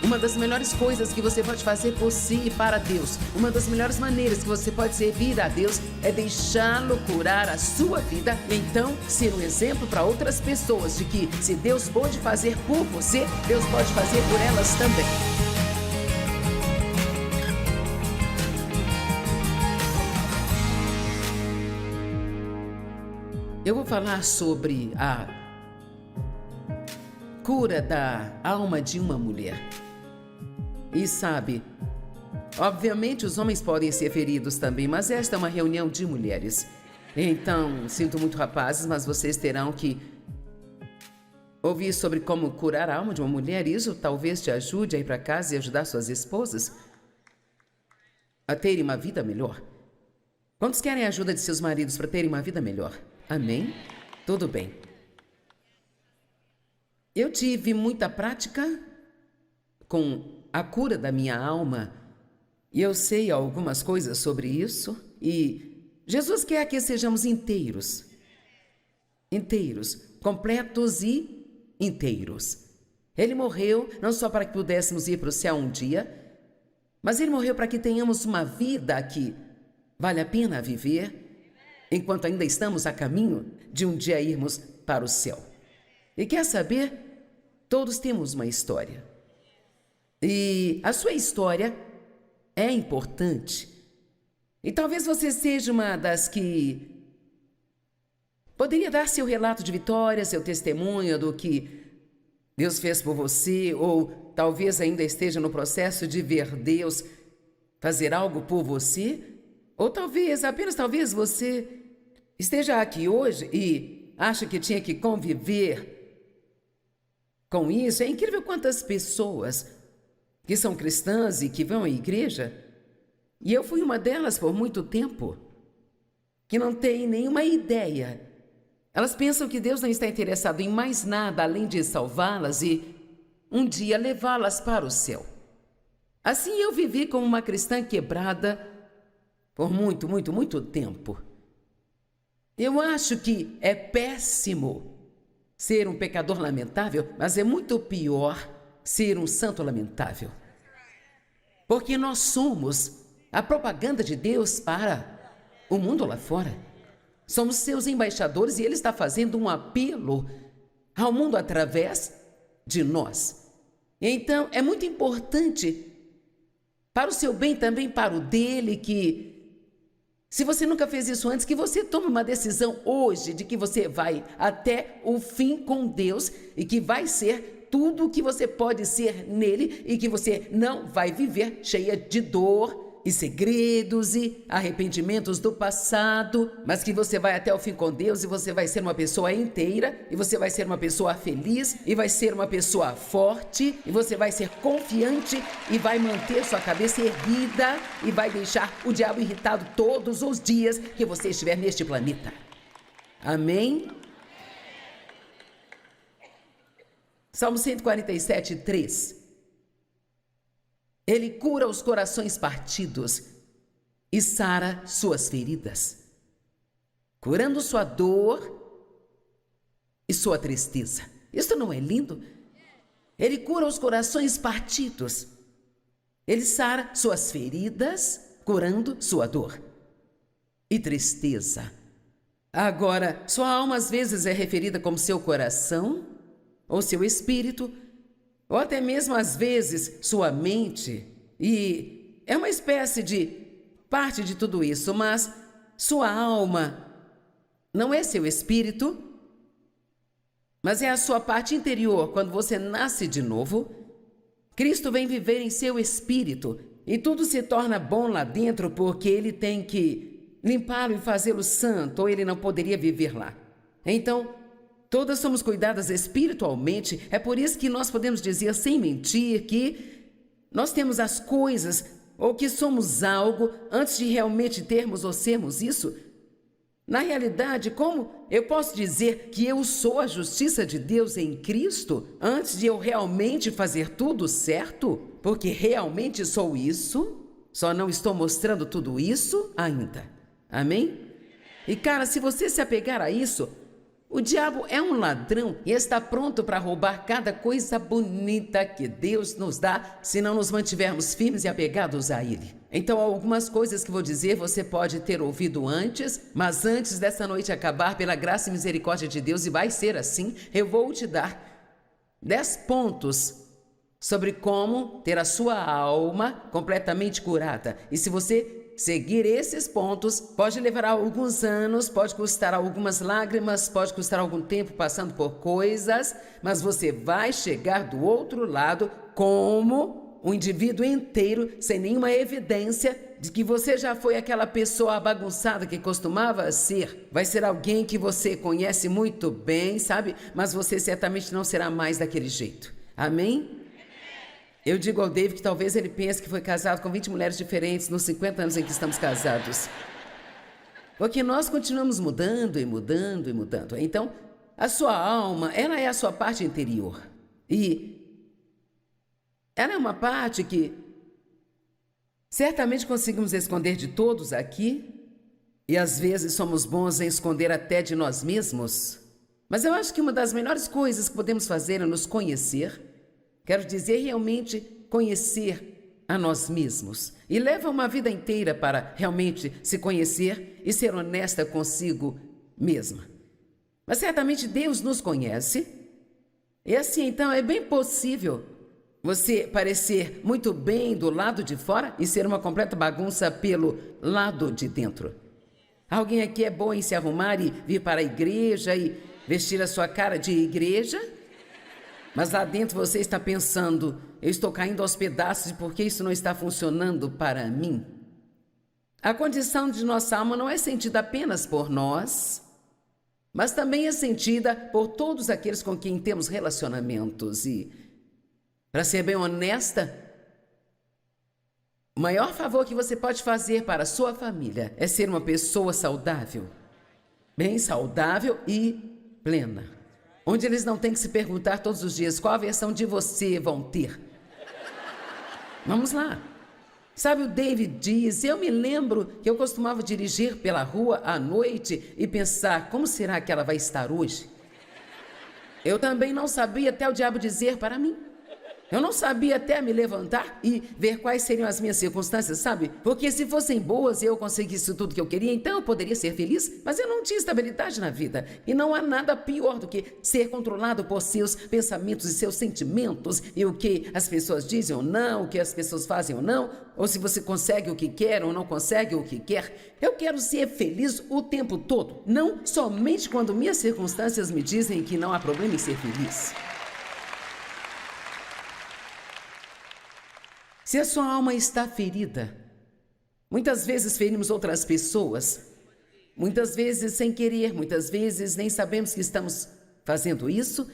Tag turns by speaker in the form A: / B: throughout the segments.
A: Uma das melhores coisas que você pode fazer por si e para Deus, uma das melhores maneiras que você pode servir a Deus é deixá-lo curar a sua vida e então ser um exemplo para outras pessoas de que se Deus pode fazer por você, Deus pode fazer por elas também. Eu vou falar sobre a cura da alma de uma mulher. E sabe, obviamente os homens podem ser feridos também, mas esta é uma reunião de mulheres. Então, sinto muito, rapazes, mas vocês terão que ouvir sobre como curar a alma de uma mulher. Isso talvez te ajude a ir para casa e ajudar suas esposas a terem uma vida melhor. Quantos querem a ajuda de seus maridos para terem uma vida melhor? Amém? Tudo bem. Eu tive muita prática com a cura da minha alma e eu sei algumas coisas sobre isso e Jesus quer que sejamos inteiros, completos e inteiros. Ele morreu não só para que pudéssemos ir para o céu um dia, mas Ele morreu para que tenhamos uma vida que vale a pena viver enquanto ainda estamos a caminho de um dia irmos para o céu. E quer saber? Todos temos uma história. E a sua história é importante. E talvez você seja uma das que poderia dar seu relato de vitória, seu testemunho do que Deus fez por você, ou talvez ainda esteja no processo de ver Deus fazer algo por você, ou talvez, apenas talvez você esteja aqui hoje e acha que tinha que conviver com isso. É incrível quantas pessoas que são cristãs e que vão à igreja, e eu fui uma delas por muito tempo, que não tem nenhuma ideia. Elas pensam que Deus não está interessado em mais nada além de salvá-las e um dia levá-las para o céu. Assim eu vivi como uma cristã quebrada por muito tempo. Eu acho que é péssimo ser um pecador lamentável, mas é muito pior ser um santo lamentável. Porque nós somos a propaganda de Deus para o mundo lá fora. Somos seus embaixadores e Ele está fazendo um apelo ao mundo através de nós. Então, é muito importante para o seu bem, também para o dele, que se você nunca fez isso antes, que você tome uma decisão hoje de que você vai até o fim com Deus e que vai ser tudo o que você pode ser nele e que você não vai viver cheia de dor e segredos e arrependimentos do passado, mas que você vai até o fim com Deus e você vai ser uma pessoa inteira e você vai ser uma pessoa feliz e vai ser uma pessoa forte e você vai ser confiante e vai manter sua cabeça erguida e vai deixar o diabo irritado todos os dias que você estiver neste planeta. Amém? Salmo 147, 3. Ele cura os corações partidos e sara suas feridas, curando sua dor e sua tristeza. Isso não é lindo? Ele cura os corações partidos. Ele sara suas feridas, curando sua dor e tristeza. Agora, sua alma às vezes é referida como seu coração ou seu espírito, ou até mesmo às vezes sua mente, e é uma espécie de parte de tudo isso, mas sua alma não é seu espírito, mas é a sua parte interior. Quando você nasce de novo, Cristo vem viver em seu espírito e tudo se torna bom lá dentro porque Ele tem que limpá-lo e fazê-lo santo, ou Ele não poderia viver lá. Então, todas somos cuidadas espiritualmente. É por isso que nós podemos dizer sem mentir que nós temos as coisas ou que somos algo antes de realmente termos ou sermos isso. Na realidade, como eu posso dizer que eu sou a justiça de Deus em Cristo antes de eu realmente fazer tudo certo? Porque realmente sou isso, só não estou mostrando tudo isso ainda. Amém? E cara, se você se apegar a isso, O diabo é um ladrão e está pronto para roubar cada coisa bonita que Deus nos dá se não nos mantivermos firmes e apegados a Ele. Então, algumas coisas que vou dizer você pode ter ouvido antes, mas antes dessa noite acabar, pela graça e misericórdia de Deus, e vai ser assim, eu vou te dar 10 pontos sobre como ter a sua alma completamente curada. E se você seguir esses pontos, pode levar alguns anos, pode custar algumas lágrimas, pode custar algum tempo passando por coisas, mas você vai chegar do outro lado como um indivíduo inteiro, sem nenhuma evidência de que você já foi aquela pessoa bagunçada que costumava ser. Vai ser alguém que você conhece muito bem, sabe? Mas você certamente não será mais daquele jeito. Amém? Eu digo ao David que talvez ele pense que foi casado com 20 mulheres diferentes nos 50 anos em que estamos casados. Porque nós continuamos mudando e mudando e mudando. Então, a sua alma, ela é a sua parte interior. E ela é uma parte que certamente conseguimos esconder de todos aqui. E às vezes somos bons em esconder até de nós mesmos. Mas eu acho que uma das melhores coisas que podemos fazer é nos conhecer. Quero dizer, realmente conhecer a nós mesmos. E leva uma vida inteira para realmente se conhecer e ser honesta consigo mesma. Mas certamente Deus nos conhece. E assim, então, é bem possível você parecer muito bem do lado de fora e ser uma completa bagunça pelo lado de dentro. Alguém aqui é bom em se arrumar e vir para a igreja e vestir a sua cara de igreja? Mas lá dentro você está pensando, eu estou caindo aos pedaços porque isso não está funcionando para mim. A condição de nossa alma não é sentida apenas por nós, mas também é sentida por todos aqueles com quem temos relacionamentos. E, para ser bem honesta, o maior favor que você pode fazer para a sua família é ser uma pessoa saudável, bem saudável e plena. Onde eles não têm que se perguntar todos os dias qual a versão de você vão ter. Vamos lá. Sabe, o David diz, eu me lembro que eu costumava dirigir pela rua à noite e pensar, como será que ela vai estar hoje? Eu também não sabia até o diabo dizer para mim. Eu não sabia até me levantar e ver quais seriam as minhas circunstâncias, sabe? Porque se fossem boas e eu conseguisse tudo que eu queria, então eu poderia ser feliz, mas eu não tinha estabilidade na vida. E não há nada pior do que ser controlado por seus pensamentos e seus sentimentos e o que as pessoas dizem ou não, o que as pessoas fazem ou não, ou se você consegue o que quer ou não consegue o que quer. Eu quero ser feliz o tempo todo, não somente quando minhas circunstâncias me dizem que não há problema em ser feliz. Se a sua alma está ferida, muitas vezes ferimos outras pessoas, muitas vezes sem querer, muitas vezes nem sabemos que estamos fazendo isso,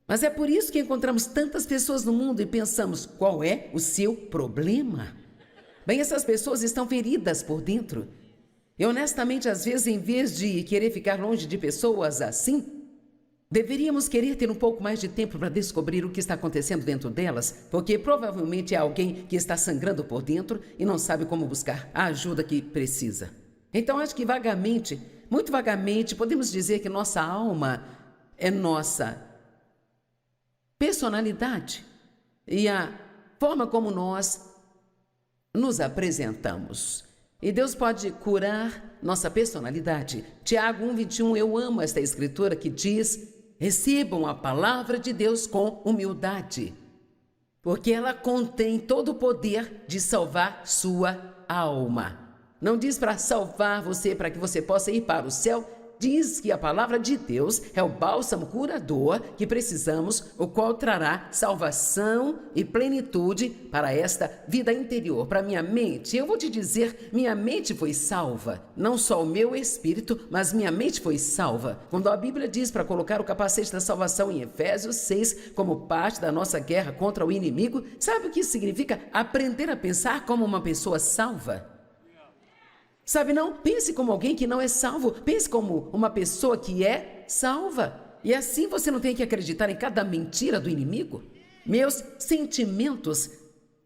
A: mas é por isso que encontramos tantas pessoas no mundo e pensamos, qual é o seu problema? Bem, essas pessoas estão feridas por dentro. E honestamente, às vezes, em vez de querer ficar longe de pessoas assim, deveríamos querer ter um pouco mais de tempo para descobrir o que está acontecendo dentro delas, porque provavelmente é alguém que está sangrando por dentro e não sabe como buscar a ajuda que precisa. Então, acho que vagamente, muito vagamente, podemos dizer que nossa alma é nossa personalidade e a forma como nós nos apresentamos. E Deus pode curar nossa personalidade. Tiago 1:21, eu amo esta escritura que diz: recebam a palavra de Deus com humildade, porque ela contém todo o poder de salvar sua alma. Não diz para salvar você, para que você possa ir para o céu. Diz que a palavra de Deus é o bálsamo curador que precisamos, o qual trará salvação e plenitude para esta vida interior, para minha mente. Eu vou te dizer, minha mente foi salva, não só o meu espírito, mas minha mente foi salva. Quando a Bíblia diz para colocar o capacete da salvação em Efésios 6, como parte da nossa guerra contra o inimigo, sabe o que isso significa? Aprender a pensar como uma pessoa salva. Sabe, não pense como alguém que não é salvo, pense como uma pessoa que é salva. E assim você não tem que acreditar em cada mentira do inimigo. Meus sentimentos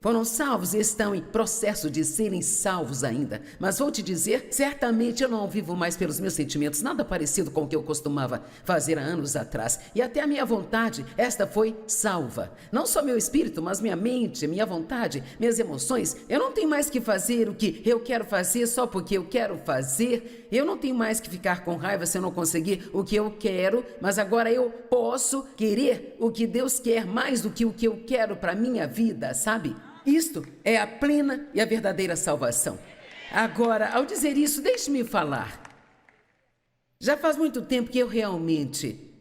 A: foram salvos e estão em processo de serem salvos ainda. Mas vou te dizer, certamente eu não vivo mais pelos meus sentimentos, nada parecido com o que eu costumava fazer há anos atrás. E até a minha vontade, esta foi salva. Não só meu espírito, mas minha mente, minha vontade, minhas emoções. Eu não tenho mais que fazer o que eu quero fazer só porque eu quero fazer. Eu não tenho mais que ficar com raiva se eu não conseguir o que eu quero, mas agora eu posso querer o que Deus quer mais do que o que eu quero para minha vida, sabe? Isto é a plena e a verdadeira salvação. Agora, ao dizer isso, deixe-me falar. Já faz muito tempo que eu realmente...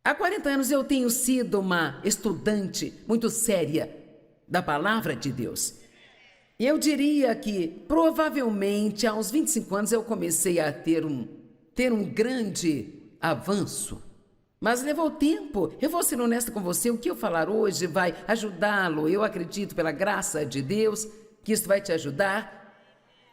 A: Há 40 anos eu tenho sido uma estudante muito séria da palavra de Deus. E eu diria que, provavelmente, há uns 25 anos eu comecei a ter um grande avanço. Mas levou tempo. Eu vou ser honesta com você, o que eu falar hoje vai ajudá-lo. Eu acredito, pela graça de Deus, que isso vai te ajudar.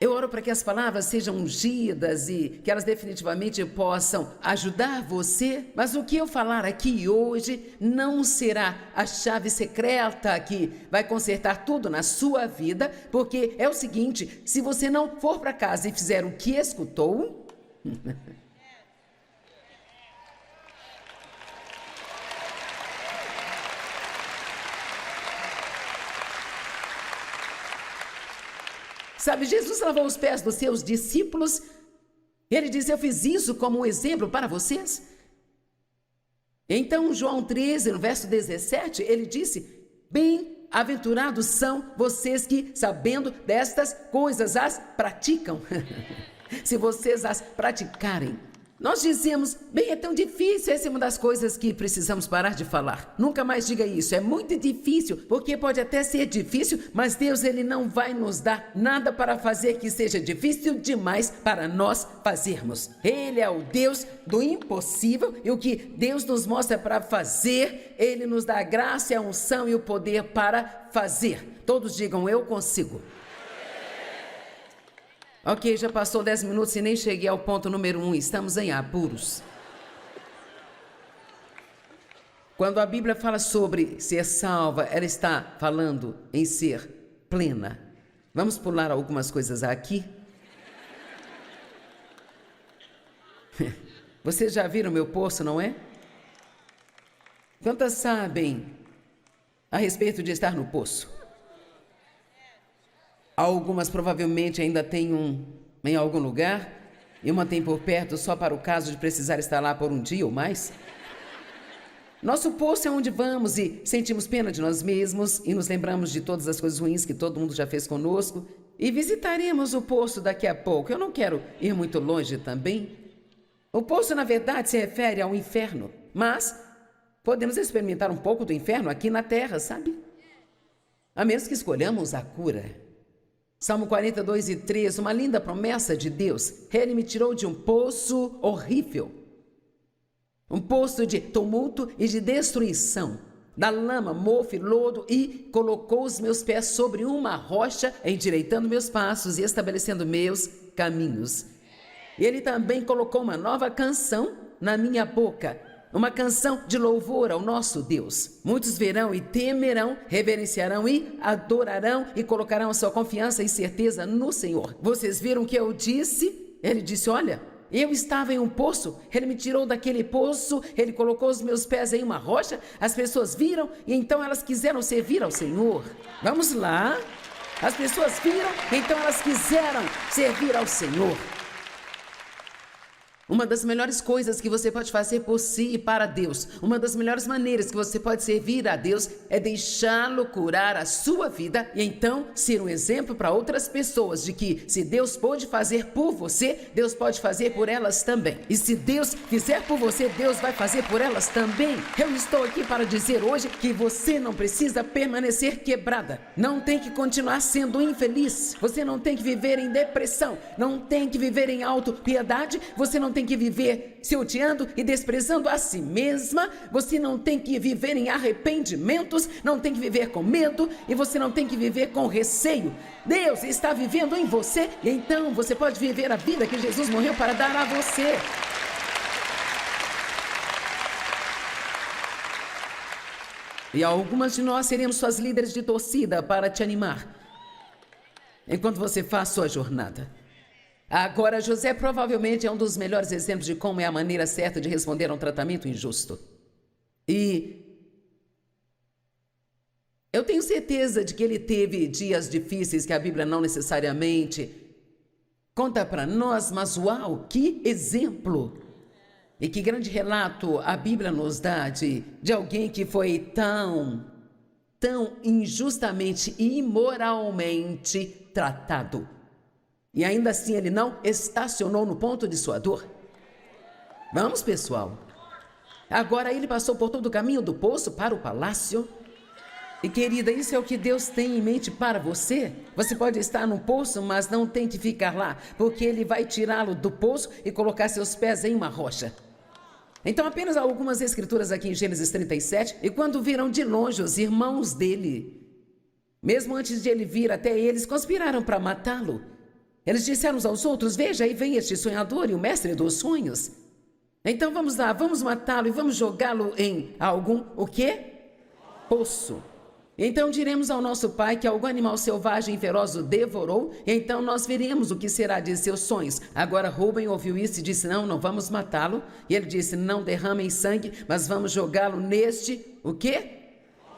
A: Eu oro para que as palavras sejam ungidas e que elas definitivamente possam ajudar você. Mas o que eu falar aqui hoje não será a chave secreta que vai consertar tudo na sua vida, porque é o seguinte, se você não for para casa e fizer o que escutou... Sabe, Jesus lavou os pés dos seus discípulos. Ele disse, eu fiz isso como um exemplo para vocês. Então, João 13, no verso 17, ele disse, bem-aventurados são vocês que, sabendo destas coisas, as praticam. Se vocês as praticarem. Nós dizemos, bem, é tão difícil, essa é uma das coisas que precisamos parar de falar. Nunca mais diga isso, é muito difícil, porque pode até ser difícil, mas Deus, Ele não vai nos dar nada para fazer que seja difícil demais para nós fazermos. Ele é o Deus do impossível e o que Deus nos mostra para fazer, Ele nos dá a graça, a unção e o poder para fazer. Todos digam, eu consigo. Ok, já passou 10 minutos e nem cheguei ao ponto número 1, estamos em apuros. Quando a Bíblia fala sobre ser salva, ela está falando em ser plena. Vamos pular algumas coisas aqui. Vocês já viram meu poço, não é? Quantas sabem a respeito de estar no poço? Algumas provavelmente ainda têm em algum lugar, e uma tem por perto só para o caso de precisar estar lá por um dia ou mais. Nosso poço é onde vamos e sentimos pena de nós mesmos e nos lembramos de todas as coisas ruins que todo mundo já fez conosco. E visitaremos o poço daqui a pouco. Eu não quero ir muito longe também. O poço, na verdade, se refere ao inferno, mas podemos experimentar um pouco do inferno aqui na terra, sabe? A menos que escolhamos a cura. Salmo 42:3, uma linda promessa de Deus. Ele me tirou de um poço horrível, um poço de tumulto e de destruição, da lama, mofo e lodo, e colocou os meus pés sobre uma rocha, endireitando meus passos e estabelecendo meus caminhos. E Ele também colocou uma nova canção na minha boca, uma canção de louvor ao nosso Deus. Muitos verão e temerão, reverenciarão e adorarão e colocarão a sua confiança e certeza no Senhor. Vocês viram o que eu disse? Ele disse, olha, eu estava em um poço, Ele me tirou daquele poço, Ele colocou os meus pés em uma rocha, as pessoas viram e então elas quiseram servir ao Senhor. Vamos lá. As pessoas viram, então elas quiseram servir ao Senhor. Uma das melhores coisas que você pode fazer por si e para Deus, uma das melhores maneiras que você pode servir a Deus é deixá-lo curar a sua vida e então ser um exemplo para outras pessoas de que se Deus pode fazer por você, Deus pode fazer por elas também. E se Deus fizer por você, Deus vai fazer por elas também. Eu estou aqui para dizer hoje que você não precisa permanecer quebrada, não tem que continuar sendo infeliz, você não tem que viver em depressão, não tem que viver em autopiedade, você não tem que viver se odiando e desprezando a si mesma, você não tem que viver em arrependimentos, não tem que viver com medo e você não tem que viver com receio. Deus está vivendo em você e então você pode viver a vida que Jesus morreu para dar a você. E algumas de nós seremos suas líderes de torcida para te animar enquanto você faz sua jornada. Agora, José provavelmente é um dos melhores exemplos de como é a maneira certa de responder a um tratamento injusto. E eu tenho certeza de que ele teve dias difíceis que a Bíblia não necessariamente conta para nós, mas uau, que exemplo! E que grande relato a Bíblia nos dá de alguém que foi tão injustamente e imoralmente tratado. E ainda assim ele não estacionou no ponto de sua dor. Vamos, pessoal. Agora ele passou por todo o caminho do poço para o palácio. E querida, isso é o que Deus tem em mente para você. Você pode estar no poço, mas não tente ficar lá, porque ele vai tirá-lo do poço e colocar seus pés em uma rocha. Então apenas algumas escrituras aqui em Gênesis 37, e quando viram de longe os irmãos dele, mesmo antes de ele vir até eles, conspiraram para matá-lo. Eles disseram uns aos outros: veja, aí vem este sonhador e o mestre dos sonhos. Então vamos lá, vamos matá-lo e vamos jogá-lo em algum, o quê? Poço. Então diremos ao nosso pai que algum animal selvagem e feroz o devorou, e então nós veremos o que será de seus sonhos. Agora Rúben ouviu isso e disse: não vamos matá-lo. E ele disse: não derramem sangue, mas vamos jogá-lo neste, o quê?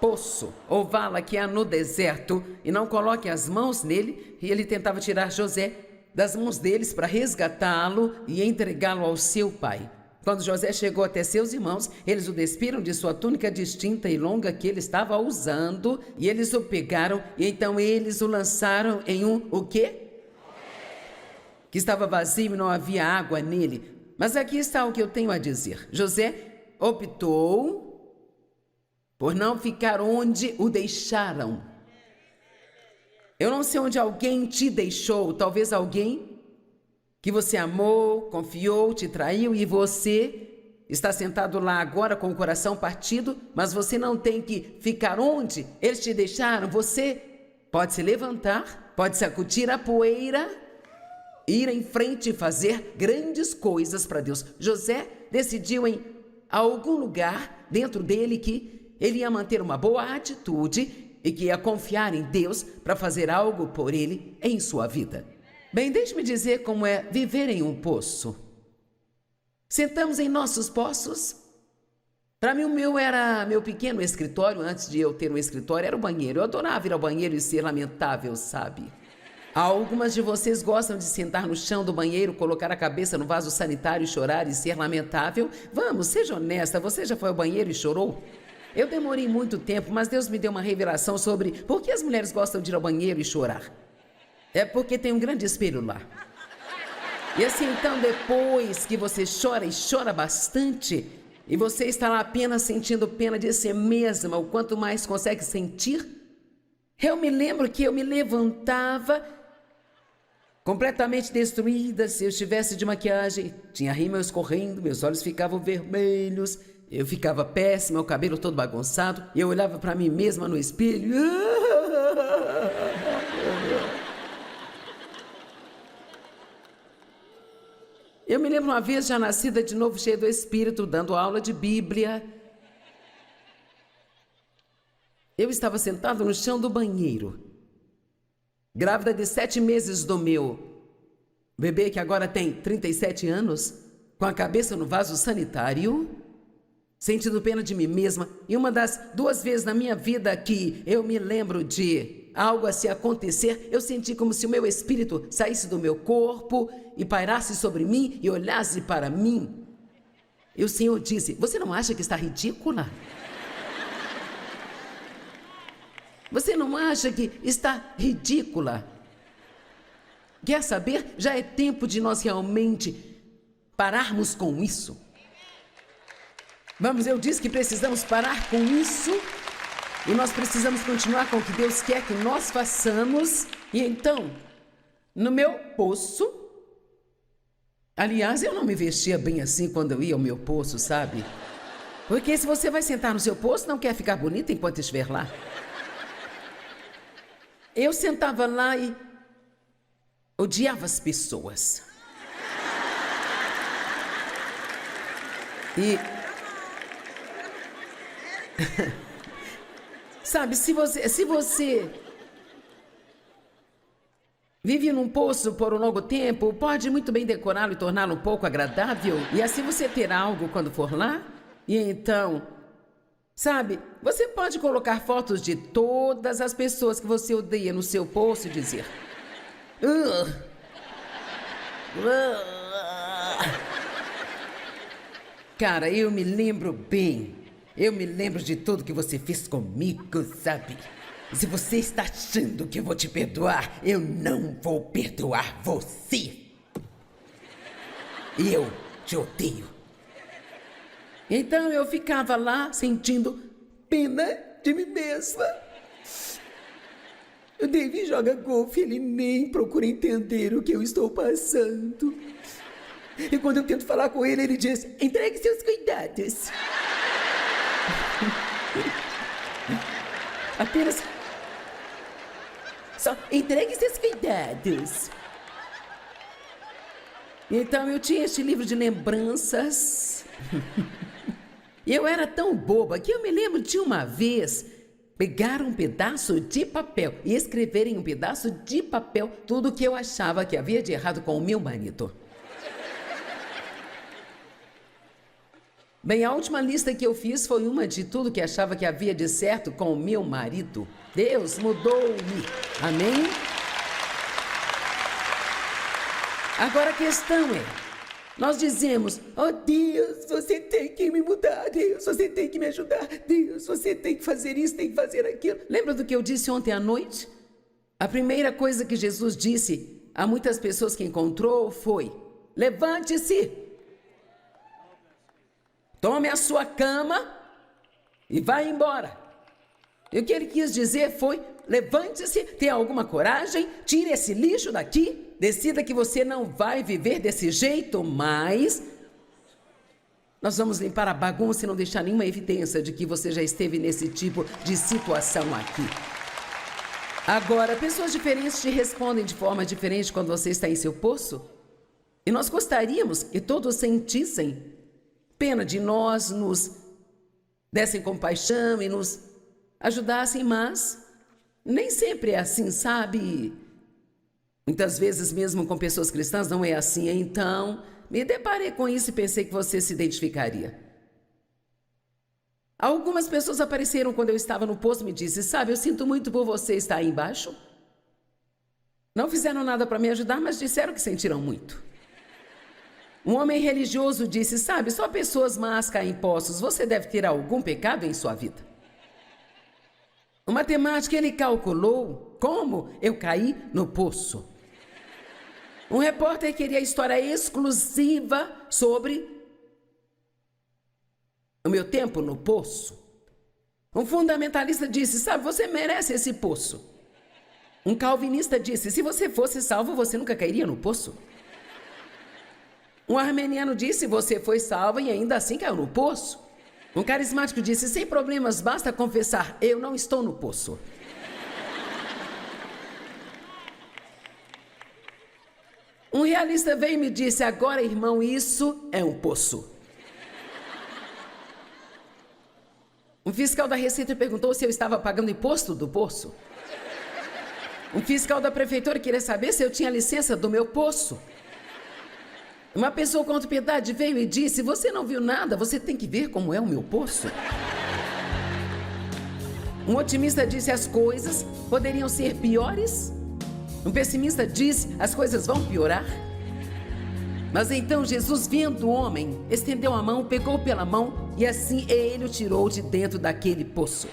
A: Poço, ou vala que há no deserto, e não coloque as mãos nele. E ele tentava tirar José das mãos deles para resgatá-lo e entregá-lo ao seu pai. Quando José chegou até seus irmãos, eles o despiram de sua túnica distinta e longa que ele estava usando, e eles o pegaram, e então eles o lançaram em o quê? Que estava vazio e não havia água nele. Mas aqui está o que eu tenho a dizer. José optou por não ficar onde o deixaram. Eu não sei onde alguém te deixou, talvez alguém que você amou, confiou, te traiu, e você está sentado lá agora com o coração partido, mas você não tem que ficar onde eles te deixaram. Você pode se levantar, pode sacudir a poeira, ir em frente e fazer grandes coisas para Deus. José decidiu em algum lugar dentro dele que ele ia manter uma boa atitude e que ia confiar em Deus para fazer algo por ele em sua vida. Bem, deixe-me dizer como é viver em um poço. Sentamos em nossos poços. Para mim, o meu pequeno escritório, antes de eu ter um escritório, era o banheiro. Eu adorava ir ao banheiro e ser lamentável, sabe? Algumas de vocês gostam de sentar no chão do banheiro, colocar a cabeça no vaso sanitário, chorar e ser lamentável? Vamos, seja honesta, você já foi ao banheiro e chorou? Eu demorei muito tempo, mas Deus me deu uma revelação sobre por que as mulheres gostam de ir ao banheiro e chorar. É porque tem um grande espelho lá. E assim, então, depois que você chora e chora bastante, e você está lá apenas sentindo pena de si mesma, o quanto mais consegue sentir, eu me lembro que eu me levantava completamente destruída. Se eu estivesse de maquiagem, tinha rímel escorrendo, meus olhos ficavam vermelhos, eu ficava péssima, o cabelo todo bagunçado, e eu olhava para mim mesma no espelho. Eu me lembro uma vez, já nascida de novo, cheia do Espírito, dando aula de Bíblia. Eu estava sentada no chão do banheiro, grávida de 7 meses do meu bebê, que agora tem 37 anos, com a cabeça no vaso sanitário, sentindo pena de mim mesma. E uma das 2 vezes na minha vida que eu me lembro de algo assim acontecer, eu senti como se o meu espírito saísse do meu corpo e pairasse sobre mim e olhasse para mim. E o Senhor disse: você não acha que está ridícula? Você não acha que está ridícula? Quer saber? Já é tempo de nós realmente pararmos com isso. Vamos, eu disse que precisamos parar com isso. E nós precisamos continuar com o que Deus quer que nós façamos. E então, no meu poço... Aliás, eu não me vestia bem assim quando eu ia ao meu poço, sabe? Porque se você vai sentar no seu poço, não quer ficar bonita enquanto estiver lá. Eu sentava lá e odiava as pessoas. Sabe, se você vive num poço por um longo tempo, pode muito bem decorá-lo e torná-lo um pouco agradável. E assim você terá algo quando for lá. E então, sabe, você pode colocar fotos de todas as pessoas que você odeia no seu poço e dizer... Cara, eu me lembro bem. Eu me lembro de tudo que você fez comigo, sabe? Se você está achando que eu vou te perdoar, eu não vou perdoar você. Eu te odeio. Então eu ficava lá sentindo pena de mim mesma. O David joga golfe, ele nem procura entender o que eu estou passando. E quando eu tento falar com ele, ele diz: entregue seus cuidados. Apenas... só entregue seus cuidados. Então eu tinha este livro de lembranças. E eu era tão boba que eu me lembro de uma vez pegar um pedaço de papel e escrever em um pedaço de papel tudo o que eu achava que havia de errado com o meu marido. Bem, a última lista que eu fiz foi uma de tudo que achava que havia de certo com o meu marido. Deus mudou-me. Amém? Agora a questão é, nós dizemos: oh Deus, você tem que me mudar. Deus, você tem que me ajudar. Deus, você tem que fazer isso, tem que fazer aquilo. Lembra do que eu disse ontem à noite? A primeira coisa que Jesus disse a muitas pessoas que encontrou foi: levante-se. Tome a sua cama e vá embora. E o que ele quis dizer foi: levante-se, tenha alguma coragem, tire esse lixo daqui, decida que você não vai viver desse jeito mais. Nós vamos limpar a bagunça e não deixar nenhuma evidência de que você já esteve nesse tipo de situação aqui. Agora, pessoas diferentes te respondem de forma diferente quando você está em seu poço. E nós gostaríamos que todos sentissem pena de nós, nos dessem compaixão e nos ajudassem, mas nem sempre é assim, sabe? Muitas vezes, mesmo com pessoas cristãs, não é assim. Então, me deparei com isso e pensei que você se identificaria. Algumas pessoas apareceram quando eu estava no poço e me disseram: sabe, eu sinto muito por você estar aí embaixo. Não fizeram nada para me ajudar, mas disseram que sentiram muito. Um homem religioso disse: sabe, só pessoas más caem em poços, você deve ter algum pecado em sua vida. O matemático, ele calculou como eu caí no poço. Um repórter queria a história exclusiva sobre o meu tempo no poço. Um fundamentalista disse: sabe, você merece esse poço. Um calvinista disse: se você fosse salvo, você nunca cairia no poço. Um armeniano disse: você foi salvo e ainda assim caiu no poço. Um carismático disse: sem problemas, basta confessar, eu não estou no poço. Um realista veio e me disse: agora, irmão, isso é um poço. Um fiscal da Receita perguntou se eu estava pagando imposto do poço. Um fiscal da prefeitura queria saber se eu tinha licença do meu poço. Uma pessoa com autopiedade veio e disse: você não viu nada, você tem que ver como é o meu poço. Um otimista disse: as coisas poderiam ser piores. Um pessimista disse: as coisas vão piorar. Mas então Jesus, vendo o homem, estendeu a mão, pegou pela mão e assim ele o tirou de dentro daquele poço.